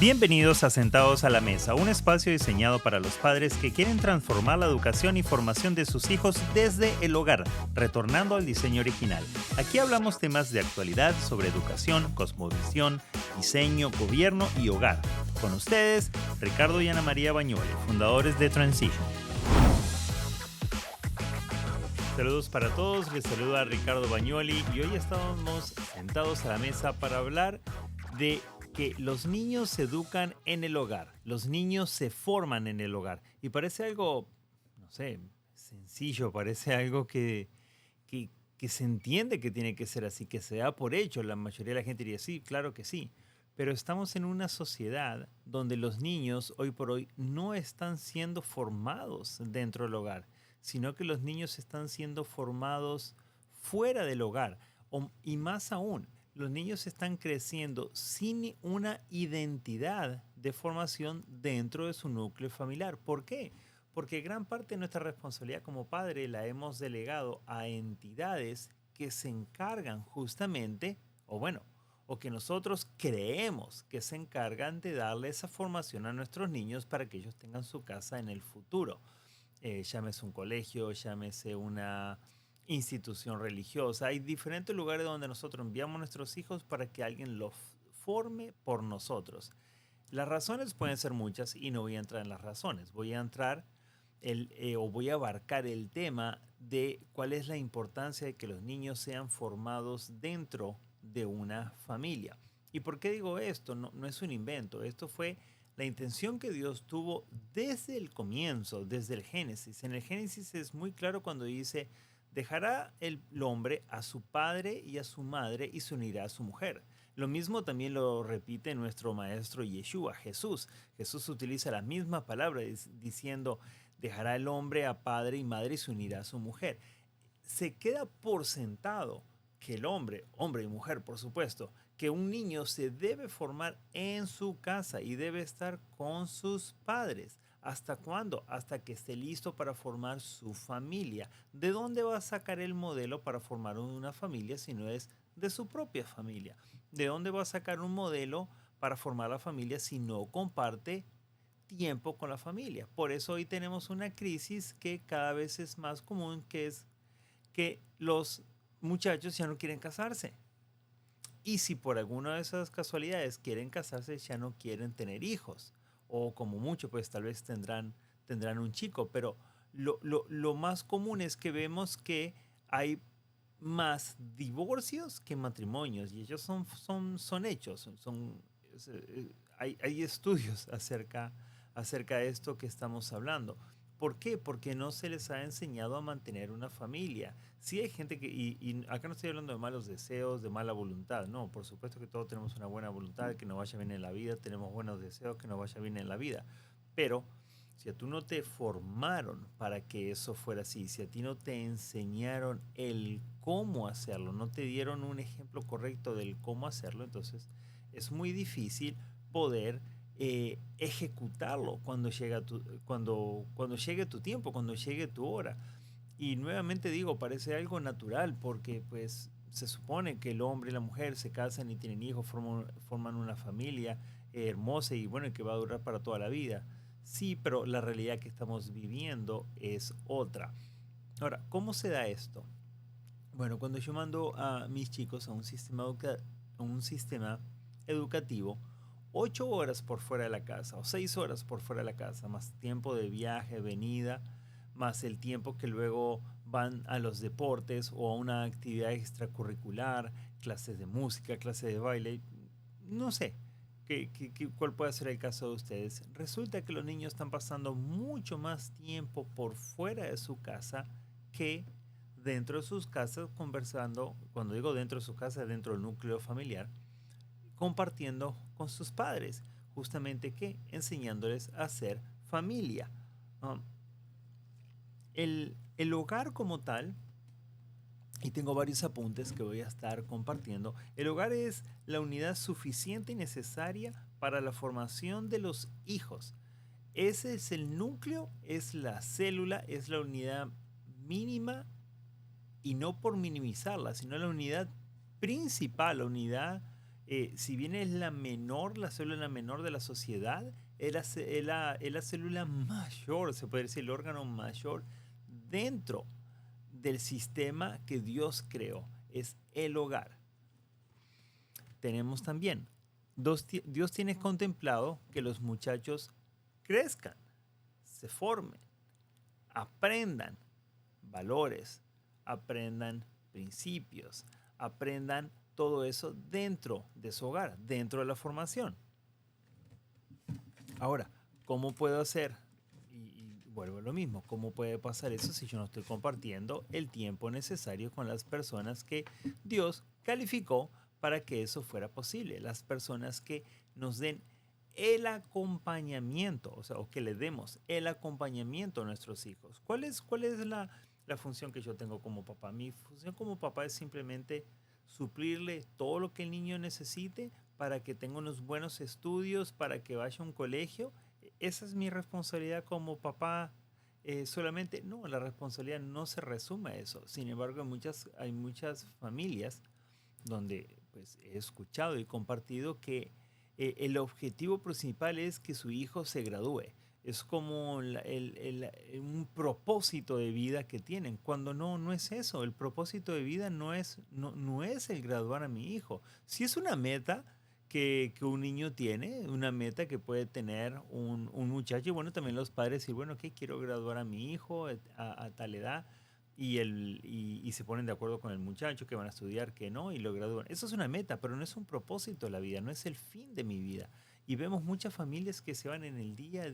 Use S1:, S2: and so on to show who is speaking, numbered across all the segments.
S1: Bienvenidos a Sentados a la Mesa, un espacio diseñado para los padres que quieren transformar la educación y formación de sus hijos desde el hogar, retornando al diseño original. Aquí hablamos temas de actualidad sobre educación, cosmovisión, diseño, gobierno y hogar. Con ustedes, Ricardo y Ana María Bañueli, fundadores de Transition. Saludos para todos, les saluda Ricardo Bañueli y hoy estamos sentados a la mesa para hablar de que los niños se educan en el hogar, los niños se forman en el hogar. Y parece algo, no sé, sencillo, parece algo que se entiende que tiene que ser así, que se da por hecho. La mayoría de la gente diría, sí, claro que sí. Pero estamos en una sociedad donde los niños hoy por hoy no están siendo formados dentro del hogar, sino que los niños están siendo formados fuera del hogar. Y más aún, los niños están creciendo sin una identidad de formación dentro de su núcleo familiar. ¿Por qué? Porque gran parte de nuestra responsabilidad como padre la hemos delegado a entidades que se encargan justamente, o que nosotros creemos que se encargan de darle esa formación a nuestros niños para que ellos tengan su casa en el futuro. Llámese un colegio, llámese una institución religiosa. Hay diferentes lugares donde nosotros enviamos a nuestros hijos para que alguien los forme por nosotros. Las razones pueden ser muchas y no voy a entrar en las razones. Voy a entrar voy a abarcar el tema de cuál es la importancia de que los niños sean formados dentro de una familia. ¿Y por qué digo esto? No es un invento. Esto fue la intención que Dios tuvo desde el comienzo, desde el Génesis. En el Génesis es muy claro cuando dice, dejará el hombre a su padre y a su madre y se unirá a su mujer. Lo mismo también lo repite nuestro maestro Yeshua, Jesús. Jesús utiliza la misma palabra diciendo, dejará el hombre a padre y madre y se unirá a su mujer. Se queda por sentado que el hombre y mujer por supuesto, que un niño se debe formar en su casa y debe estar con sus padres. ¿Hasta cuándo? Hasta que esté listo para formar su familia. ¿De dónde va a sacar el modelo para formar una familia si no es de su propia familia? ¿De dónde va a sacar un modelo para formar la familia si no comparte tiempo con la familia? Por eso hoy tenemos una crisis que cada vez es más común, que es que los muchachos ya no quieren casarse. Y si por alguna de esas casualidades quieren casarse, ya no quieren tener hijos. O como mucho, pues tal vez tendrán un chico. Pero lo más común es que vemos que hay más divorcios que matrimonios. Y ellos son hechos. Hay estudios acerca de esto que estamos hablando. ¿Por qué? Porque no se les ha enseñado a mantener una familia. Sí hay gente y acá no estoy hablando de malos deseos, de mala voluntad, no, por supuesto que todos tenemos una buena voluntad, que nos vaya bien en la vida, tenemos buenos deseos, que nos vaya bien en la vida, pero si a tú no te formaron para que eso fuera así, si a ti no te enseñaron el cómo hacerlo, no te dieron un ejemplo correcto del cómo hacerlo, entonces es muy difícil poder ejecutarlo cuando llegue tu tiempo, cuando llegue tu hora. Y nuevamente digo, parece algo natural porque pues se supone que el hombre y la mujer se casan y tienen hijos, forman una familia hermosa y bueno, que va a durar para toda la vida. Sí, pero la realidad que estamos viviendo es otra. Ahora, ¿cómo se da esto? Bueno, cuando yo mando a mis chicos a un sistema educativo, 8 horas por fuera de la casa o 6 horas por fuera de la casa, más tiempo de viaje, venida, más el tiempo que luego van a los deportes o a una actividad extracurricular, clases de música, clases de baile, no sé. ¿Cuál puede ser el caso de ustedes? Resulta que los niños están pasando mucho más tiempo por fuera de su casa que dentro de sus casas conversando, cuando digo dentro de su casa, dentro del núcleo familiar, compartiendo con sus padres, justamente que enseñándoles a ser familia. Um, el hogar como tal, y tengo varios apuntes que voy a estar compartiendo, el hogar es la unidad suficiente y necesaria para la formación de los hijos. Ese es el núcleo, es la célula, es la unidad mínima y no por minimizarla, sino la unidad principal, la unidad si bien es la menor, la célula menor de la sociedad, es la célula mayor, se puede decir, el órgano mayor dentro del sistema que Dios creó. Es el hogar. Tenemos también, Dios tiene contemplado que los muchachos crezcan, se formen, aprendan valores, aprendan principios, aprendan todo eso dentro de su hogar, dentro de la formación. Ahora, ¿cómo puedo hacer? Y vuelvo a lo mismo, ¿cómo puede pasar eso si yo no estoy compartiendo el tiempo necesario con las personas que Dios calificó para que eso fuera posible? Las personas que nos den el acompañamiento, o sea, o que le demos el acompañamiento a nuestros hijos. Cuál es la función que yo tengo como papá? Mi función como papá es simplemente suplirle todo lo que el niño necesite para que tenga unos buenos estudios, para que vaya a un colegio. Esa es mi responsabilidad como papá. Solamente, no, la responsabilidad no se resume a eso. Sin embargo, hay muchas familias donde pues, he escuchado y compartido que el objetivo principal es que su hijo se gradúe. Es como un propósito de vida que tienen, cuando no, no es eso. El propósito de vida no es el graduar a mi hijo. Si es una meta que un niño tiene, una meta que puede tener un muchacho, y bueno, también los padres decir, bueno, que quiero graduar a mi hijo a tal edad, y se ponen de acuerdo con el muchacho que van a estudiar, que no, y lo gradúan. Eso es una meta, pero no es un propósito de la vida, no es el fin de mi vida. Y vemos muchas familias que se van en el día a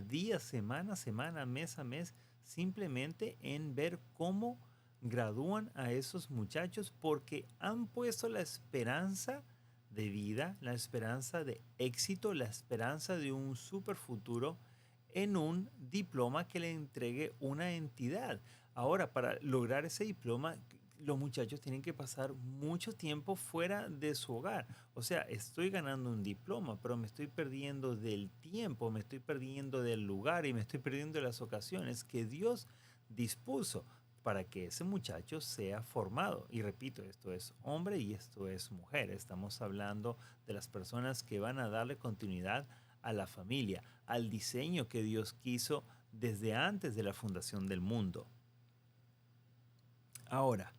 S1: día, semana a semana, mes a mes, simplemente en ver cómo gradúan a esos muchachos porque han puesto la esperanza de vida, la esperanza de éxito, la esperanza de un super futuro en un diploma que le entregue una entidad. Ahora, para lograr ese diploma, los muchachos tienen que pasar mucho tiempo fuera de su hogar. O sea, estoy ganando un diploma, pero me estoy perdiendo del tiempo, me estoy perdiendo del lugar y me estoy perdiendo de las ocasiones que Dios dispuso para que ese muchacho sea formado. Y repito, esto es hombre y esto es mujer. Estamos hablando de las personas que van a darle continuidad a la familia, al diseño que Dios quiso desde antes de la fundación del mundo. Ahora,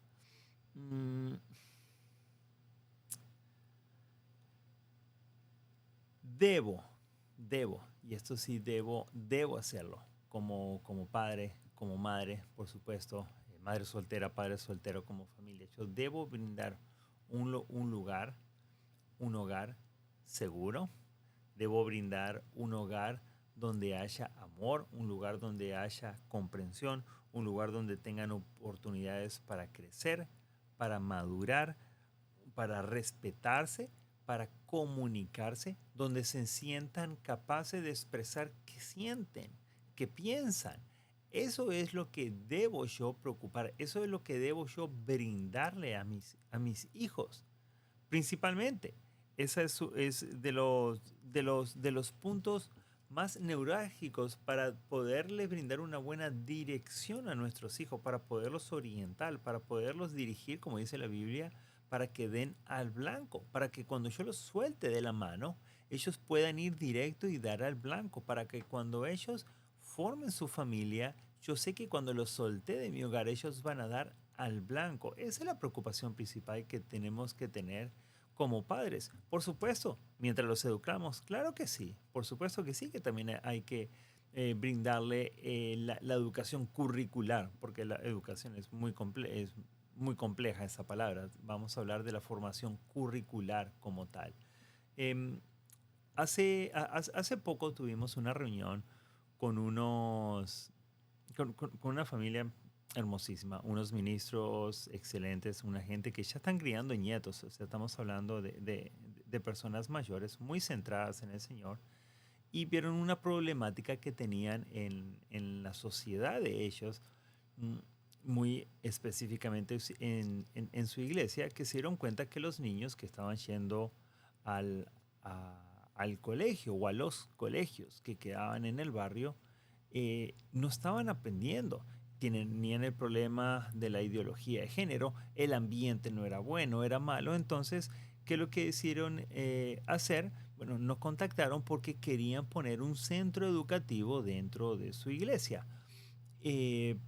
S1: mm, debo, y esto sí debo hacerlo, como padre, como madre, por supuesto, madre soltera, padre soltero, como familia. Yo debo brindar un lugar, un hogar seguro. Debo brindar un hogar donde haya amor, un lugar donde haya comprensión, un lugar donde tengan oportunidades para crecer, para madurar, para respetarse, para comunicarse, donde se sientan capaces de expresar qué sienten, qué piensan. Eso es lo que debo yo preocupar, eso es lo que debo yo brindarle a mis hijos, principalmente. Esa es de los puntos más neurálgicos para poderle brindar una buena dirección a nuestros hijos, para poderlos orientar, para poderlos dirigir, como dice la Biblia, para que den al blanco, para que cuando yo los suelte de la mano, ellos puedan ir directo y dar al blanco, para que cuando ellos formen su familia, yo sé que cuando los solté de mi hogar, ellos van a dar al blanco. Esa es la preocupación principal que tenemos que tener como padres. Por supuesto, mientras los educamos, claro que sí, por supuesto que sí, que también hay que brindarle la educación curricular, porque la educación es muy compleja esa palabra. Vamos a hablar de la formación curricular como tal. Em, hace poco tuvimos una reunión con con una familia hermosísima, unos ministros excelentes, una gente que ya están criando nietos, o sea, estamos hablando de personas mayores muy centradas en el Señor y vieron una problemática que tenían en la sociedad de ellos, mm, muy específicamente en su iglesia, que se dieron cuenta que los niños que estaban yendo al, al colegio o a los colegios que quedaban en el barrio, no estaban aprendiendo. Tenían el problema de la ideología de género, el ambiente no era bueno, era malo, entonces ¿Qué es lo que decidieron hacer? Bueno, nos contactaron porque querían poner un centro educativo dentro de su iglesia. Eh,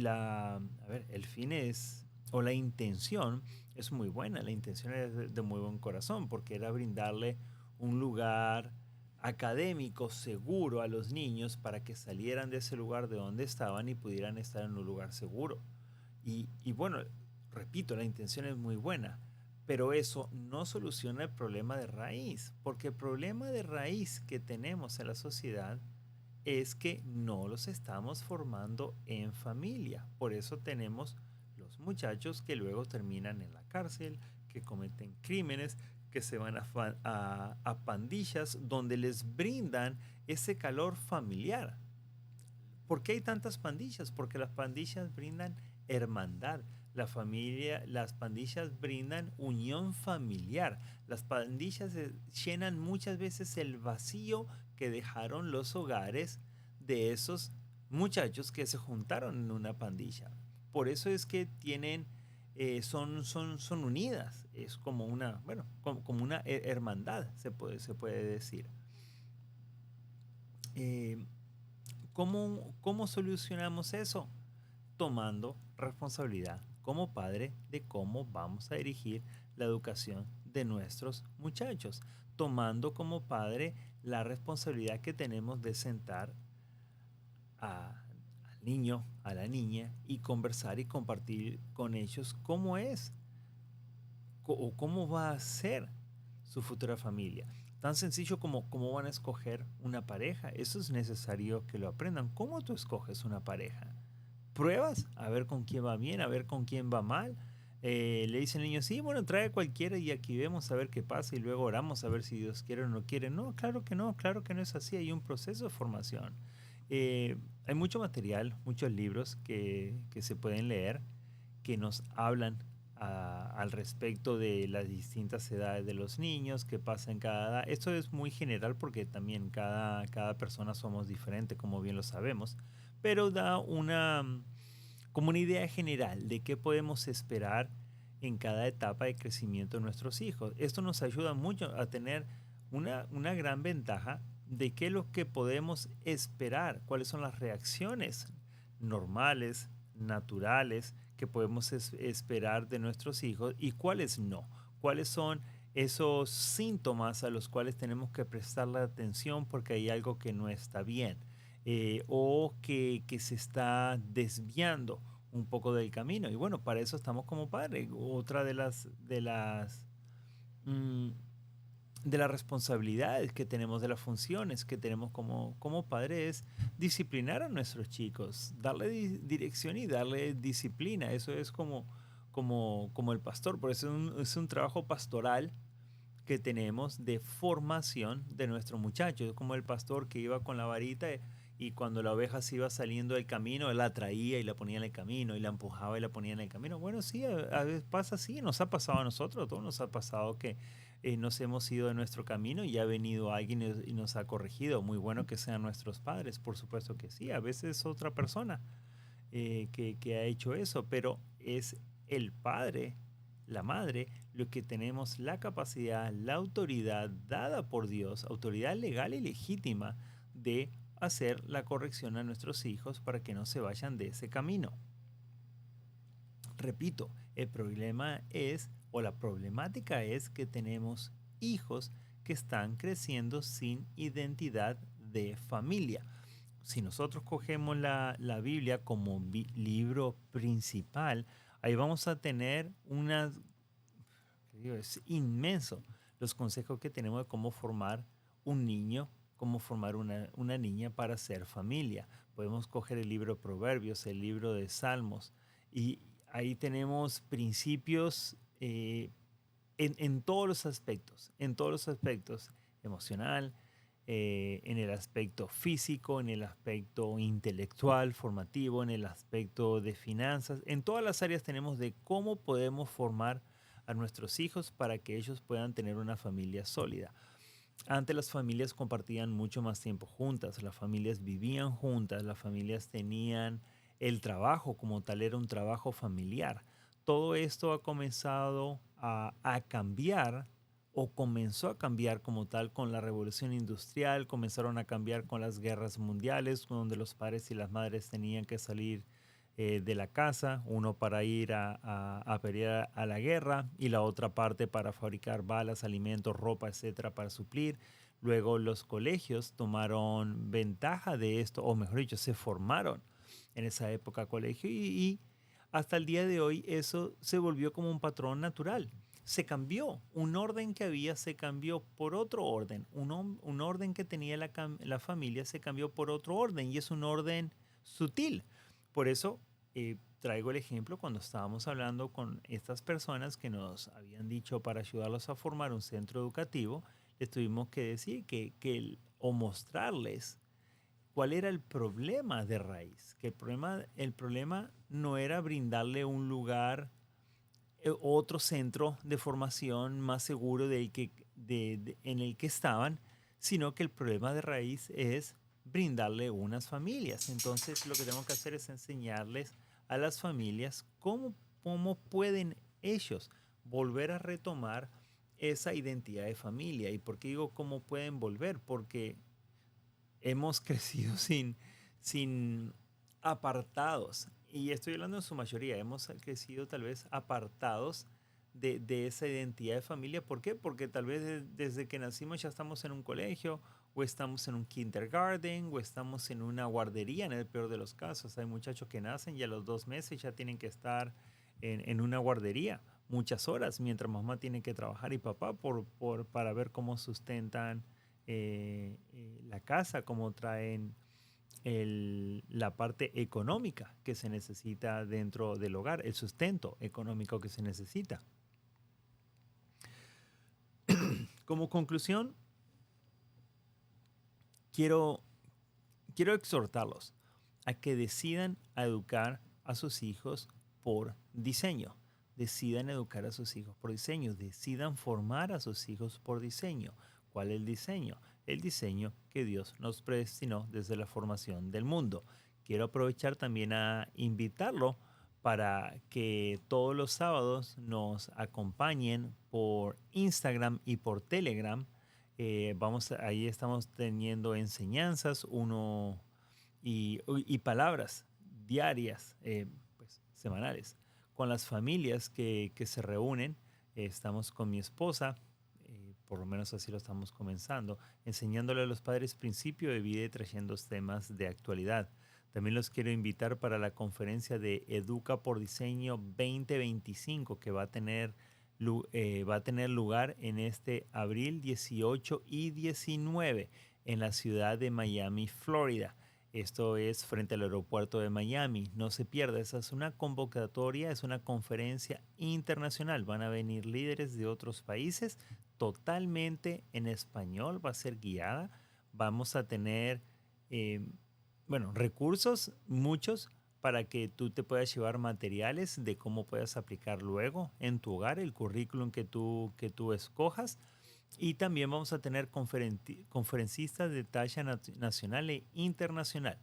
S1: a ver, el fin es, o la intención es muy buena, la intención es de muy buen corazón, porque era brindarle un lugar académico seguro a los niños para que salieran de ese lugar de donde estaban y pudieran estar en un lugar seguro. Y bueno, repito, la intención es muy buena, pero eso no soluciona el problema de raíz, porque el problema de raíz que tenemos en la sociedad es que no los estamos formando en familia. Por eso tenemos los muchachos que luego terminan en la cárcel, que cometen crímenes, que se van a pandillas donde les brindan ese calor familiar. ¿Por qué hay tantas pandillas? Porque las pandillas brindan hermandad. La familia, las pandillas brindan unión familiar. Las pandillas llenan muchas veces el vacío que dejaron los hogares de esos muchachos que se juntaron en una pandilla. Por eso es que tienen, son unidas. Es como una, bueno, como una hermandad, se puede decir. Eh, ¿Cómo solucionamos eso? Tomando responsabilidad como padre de cómo vamos a dirigir la educación de nuestros muchachos, tomando como padre la responsabilidad que tenemos de sentar al niño, a la niña y conversar y compartir con ellos cómo es o cómo va a ser su futura familia. Tan sencillo como cómo van a escoger una pareja. Eso es necesario que lo aprendan. ¿Cómo tú escoges una pareja? Pruebas a ver con quién va bien, a ver con quién va mal. Le dice el niño, sí, bueno, trae cualquiera y aquí vemos a ver qué pasa y luego oramos a ver si Dios quiere o no quiere. No, claro que no es así. Hay un proceso de formación. Hay mucho material, muchos libros que se pueden leer que nos hablan al respecto de las distintas edades de los niños, qué pasa en cada edad. Esto es muy general porque también cada persona somos diferente, como bien lo sabemos, pero da como una idea general de qué podemos esperar en cada etapa de crecimiento de nuestros hijos. Esto nos ayuda mucho a tener una gran ventaja de qué es lo que podemos esperar, cuáles son las reacciones normales, naturales, que podemos esperar de nuestros hijos y cuáles no. Cuáles son esos síntomas a los cuales tenemos que prestarle atención porque hay algo que no está bien o que se está desviando un poco del camino. Y bueno, para eso estamos como padres. Otra mm, de las responsabilidades que tenemos, de las funciones que tenemos como padres, es disciplinar a nuestros chicos, darle dirección y darle disciplina. Eso es como el pastor, por eso es un trabajo pastoral que tenemos de formación de nuestro muchacho. Es como el pastor que iba con la varita y cuando la oveja se iba saliendo del camino, él la traía y la ponía en el camino y la empujaba y la ponía en el camino. Bueno, sí, a veces pasa así, nos ha pasado a nosotros, a todos nos ha pasado que nos hemos ido de nuestro camino y ha venido alguien y nos ha corregido. Muy bueno que sean nuestros padres, por supuesto que sí. A veces es otra persona que ha hecho eso, pero es el padre, la madre, lo que tenemos la capacidad, la autoridad dada por Dios, autoridad legal y legítima de hacer la corrección a nuestros hijos para que no se vayan de ese camino. Repito, el problema es, o la problemática es que tenemos hijos que están creciendo sin identidad de familia. Si nosotros cogemos la Biblia como libro principal, ahí vamos a tener es inmenso los consejos que tenemos de cómo formar un niño, cómo formar una niña para ser familia. Podemos coger el libro de Proverbios, el libro de Salmos, y ahí tenemos principios en todos los aspectos, emocional, en el aspecto físico, en el aspecto intelectual, formativo, en el aspecto de finanzas. En todas las áreas tenemos de cómo podemos formar a nuestros hijos para que ellos puedan tener una familia sólida. Antes las familias compartían mucho más tiempo juntas, las familias vivían juntas, las familias tenían el trabajo como tal, era un trabajo familiar. Todo esto ha comenzado a cambiar o comenzó a cambiar como tal con la revolución industrial, comenzaron a cambiar con las guerras mundiales, donde los padres y las madres tenían que salir de la casa, uno para ir a pelear a la guerra y la otra parte para fabricar balas, alimentos, ropa, etcétera, para suplir. Luego los colegios tomaron ventaja de esto, o mejor dicho, se formaron en esa época colegio y hasta el día de hoy eso se volvió como un patrón natural. Se cambió, un orden que había se cambió por otro orden, un orden que tenía la familia se cambió por otro orden y es un orden sutil. Por eso traigo el ejemplo cuando estábamos hablando con estas personas que nos habían dicho para ayudarlos a formar un centro educativo, les tuvimos que decir o mostrarles cuál era el problema de raíz, que el problema no era brindarle un lugar, otro centro de formación más seguro en el que estaban, sino que el problema de raíz es brindarle unas familias. Entonces lo que tenemos que hacer es enseñarles a las familias cómo pueden ellos volver a retomar esa identidad de familia. ¿Y por qué digo cómo pueden volver? Porque hemos crecido sin apartados. Y estoy hablando en su mayoría, hemos crecido tal vez apartados de esa identidad de familia. ¿Por qué? Porque tal vez desde que nacimos ya estamos en un colegio, o estamos en un kindergarten, o estamos en una guardería, en el peor de los casos. Hay muchachos que nacen y a los 2 meses ya tienen que estar en una guardería muchas horas, mientras mamá tiene que trabajar y papá para ver cómo sustentan la casa, cómo traen la parte económica que se necesita dentro del hogar, el sustento económico que se necesita. Como conclusión, quiero, quiero exhortarlos a que decidan educar a sus hijos por diseño. Decidan educar a sus hijos por diseño. Decidan formar a sus hijos por diseño. ¿Cuál es el diseño? El diseño que Dios nos predestinó desde la formación del mundo. Quiero aprovechar también a invitarlo para que todos los sábados nos acompañen por Instagram y por Telegram. Ahí estamos teniendo enseñanzas y palabras diarias, pues, semanales, con las familias que se reúnen. Estamos con mi esposa, por lo menos así lo estamos comenzando, enseñándole a los padres principio de vida y trayendo temas de actualidad. También los quiero invitar para la conferencia de Educa por Diseño 2025 que va a tener lugar en este abril 18 y 19 en la ciudad de Miami, Florida. Esto es frente al aeropuerto de Miami. No se pierda, esa es una convocatoria, es una conferencia internacional. Van a venir líderes de otros países totalmente en español, va a ser guiada. Vamos a tener, eh, recursos, muchos, para que tú te puedas llevar materiales de cómo puedas aplicar luego en tu hogar el currículum que tú escojas. Y también vamos a tener conferencistas de talla nacional e internacional.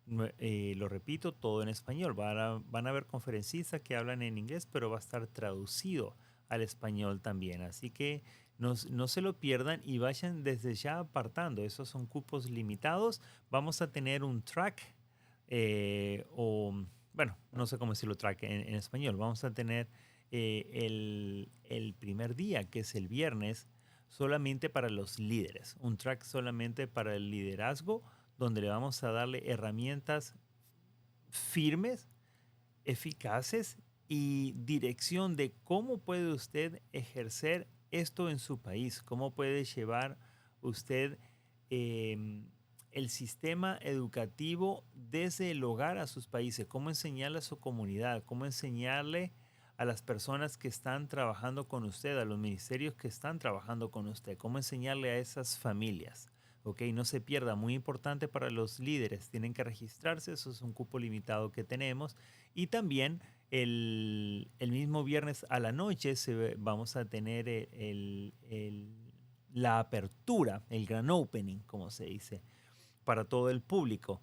S1: Lo repito, todo en español. Van a haber conferencistas que hablan en inglés, pero va a estar traducido al español también. Así que no se lo pierdan y vayan desde ya apartando. Esos son cupos limitados. Vamos a tener un track, no sé cómo decirlo track en español. Vamos a tener el primer día, que es el viernes, solamente para los líderes, un track solamente para el liderazgo, donde le vamos a darle herramientas firmes, eficaces y dirección de cómo puede usted ejercer esto en su país, cómo puede llevar usted eh, el sistema educativo desde el hogar a sus países, cómo enseñarle a su comunidad, cómo enseñarle a las personas que están trabajando con usted, a los ministerios que están trabajando con usted, cómo enseñarle a esas familias. Ok, no se pierda, muy importante para los líderes, tienen que registrarse, eso es un cupo limitado que tenemos. Y también el mismo viernes a la noche vamos a tener la apertura, el gran opening, como se dice, para todo el público.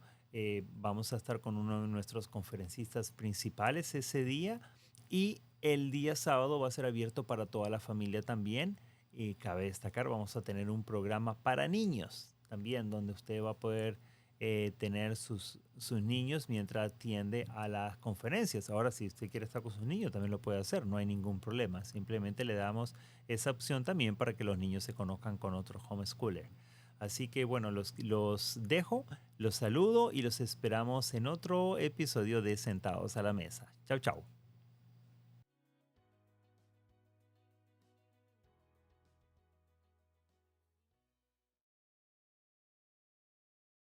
S1: Vamos a estar con uno de nuestros conferencistas principales ese día y el día sábado va a ser abierto para toda la familia también. Y cabe destacar, vamos a tener un programa para niños también, donde usted va a poder tener sus niños mientras atiende a las conferencias. Ahora, si usted quiere estar con sus niños, también lo puede hacer, no hay ningún problema. Simplemente le damos esa opción también para que los niños se conozcan con otros homeschooler. Así que bueno, los dejo, los saludo y los esperamos en otro episodio de Sentados a la Mesa. Chao, chao.